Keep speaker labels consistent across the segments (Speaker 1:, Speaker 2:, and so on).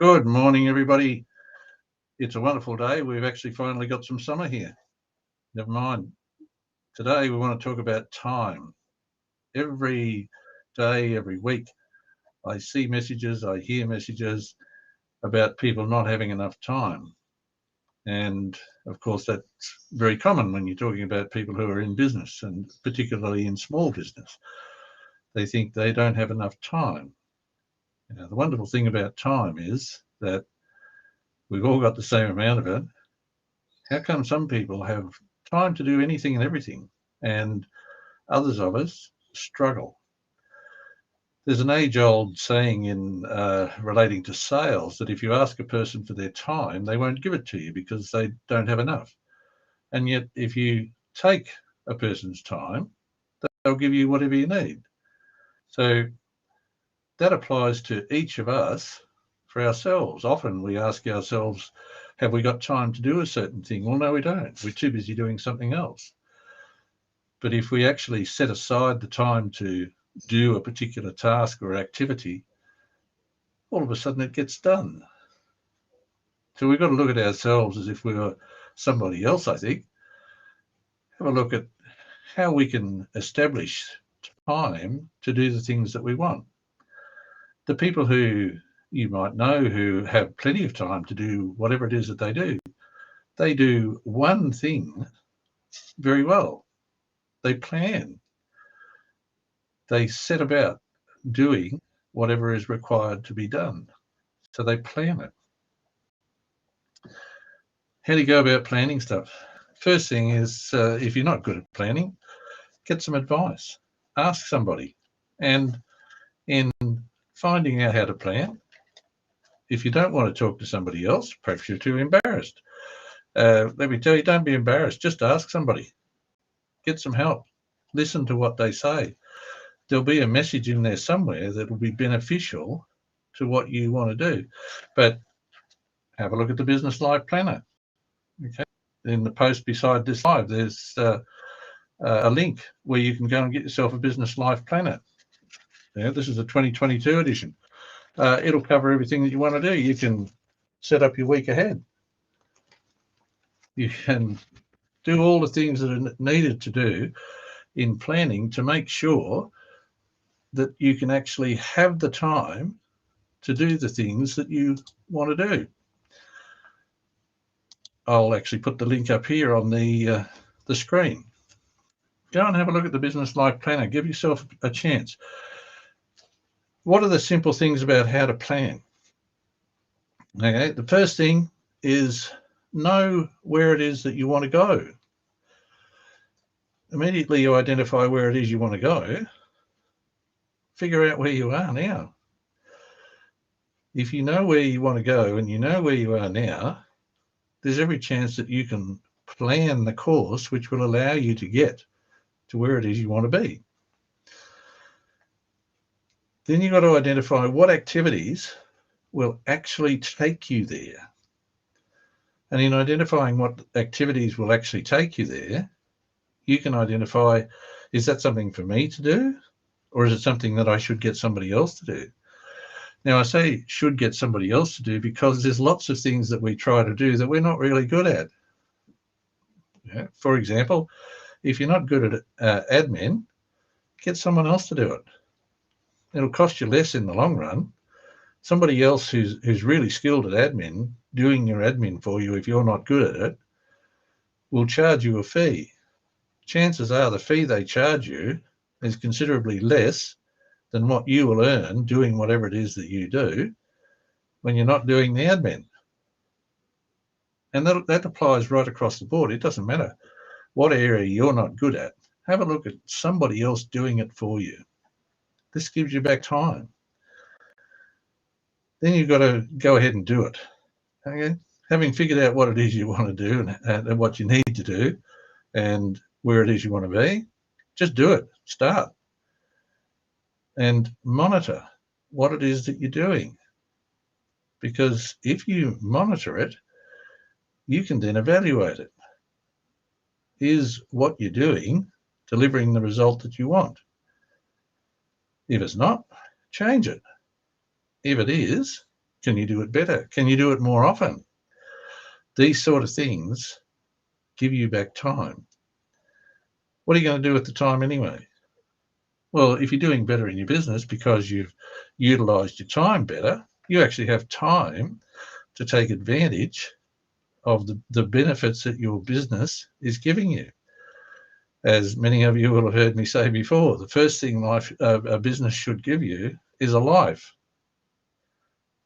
Speaker 1: Good morning, everybody. It's a wonderful day. We've actually finally got some summer here. Never mind. Today we want to talk about time. Every day, every week, I see messages, I hear messages about people not having enough time. And of course, that's very common when you're talking about people who are in business, and particularly in small business. They think they don't have enough time. Now, the wonderful thing about time is that we've all got the same amount of it. How come some people have time to do anything and everything, and others of us struggle? There's an age-old saying in relating to sales that if you ask a person for their time, they won't give it to you because they don't have enough. And yet, if you take a person's time, they'll give you whatever you need. So that applies to each of us for ourselves. Often we ask ourselves, have we got time to do a certain thing? Well, no, we don't. We're too busy doing something else. But if we actually set aside the time to do a particular task or activity, all of a sudden it gets done. So we've got to look at ourselves as if we were somebody else, I think. Have a look at how we can establish time to do the things that we want. The people who you might know who have plenty of time to do whatever it is that they do one thing very well. They plan. They set about doing whatever is required to be done. So they plan it. How do you go about planning stuff? First thing is, if you're not good at planning, get some advice. Ask somebody. And in finding out how to plan, if you don't want to talk to somebody else, perhaps you're too embarrassed. Let me tell you, don't be embarrassed. Just ask somebody. Get some help. Listen to what they say. There'll be a message in there somewhere that will be beneficial to what you want to do. But have a look at the Business Life Planner. Okay. In the post beside this live, there's a link where you can go and get yourself a Business Life Planner. Yeah, this is a 2022 edition. It'll cover everything that you want to do. You can set up your week ahead. You can do all the things that are needed to do in planning to make sure that you can actually have the time to do the things that you want to do. I'll actually put the link up here on the screen. Go and have a look at the Business Life Planner. Give yourself a chance. What are the simple things about how to plan? Okay, the first thing is know where it is that you want to go. Immediately you identify where it is you want to go, figure out where you are now. If you know where you want to go and you know where you are now, there's every chance that you can plan the course which will allow you to get to where it is you want to be. Then you've got to identify what activities will actually take you there. And in identifying what activities will actually take you there, you can identify, is that something for me to do? Or is it something that I should get somebody else to do? Now, I say should get somebody else to do because there's lots of things that we try to do that we're not really good at. Yeah. For example, if you're not good at admin, get someone else to do it. It'll cost you less in the long run. Somebody else who's really skilled at admin, doing your admin for you if you're not good at it, will charge you a fee. Chances are the fee they charge you is considerably less than what you will earn doing whatever it is that you do when you're not doing the admin. And that applies right across the board. It doesn't matter what area you're not good at. Have a look at somebody else doing it for you. This gives you back time. Then you've got to go ahead and do it. Okay? Having figured out what it is you want to do and what you need to do and where it is you want to be, just do it. Start. And monitor what it is that you're doing. Because if you monitor it, you can then evaluate it. Is what you're doing delivering the result that you want? If it's not, change it. If it is, Can you do it better? Can you do it more often? These sort of things give you back time. What are you going to do with the time anyway? Well, if you're doing better in your business because you've utilized your time better, you actually have time to take advantage of the benefits that your business is giving you. As many of you will have heard me say before, the first thing a business should give you is a life.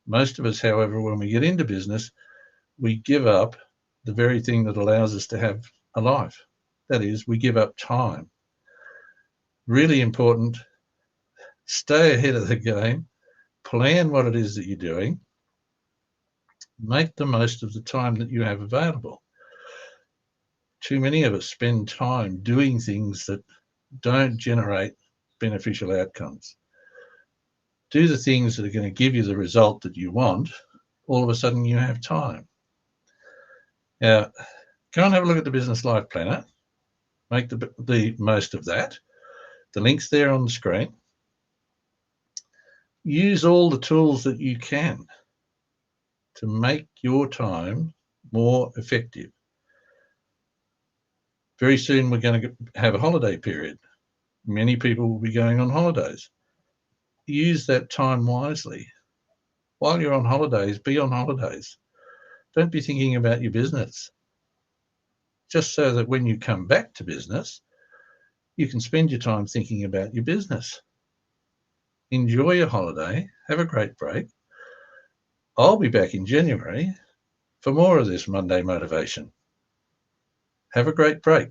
Speaker 1: Most of us, however, when we get into business, we give up the very thing that allows us to have a life. That is, we give up time. Really important. Stay ahead of the game. Plan what it is that you're doing. Make the most of the time that you have available. Too many of us spend time doing things that don't generate beneficial outcomes. Do the things that are going to give you the result that you want. All of a sudden you have time. Now, go and have a look at the Business Life Planner. Make the most of that. The link's there on the screen. Use all the tools that you can to make your time more effective. Very soon we're going to have a holiday period. Many people will be going on holidays. Use that time wisely. While you're on holidays, be on holidays. Don't be thinking about your business. Just so that when you come back to business, you can spend your time thinking about your business. Enjoy your holiday. Have a great break. I'll be back in January for more of this Monday motivation. Have a great break.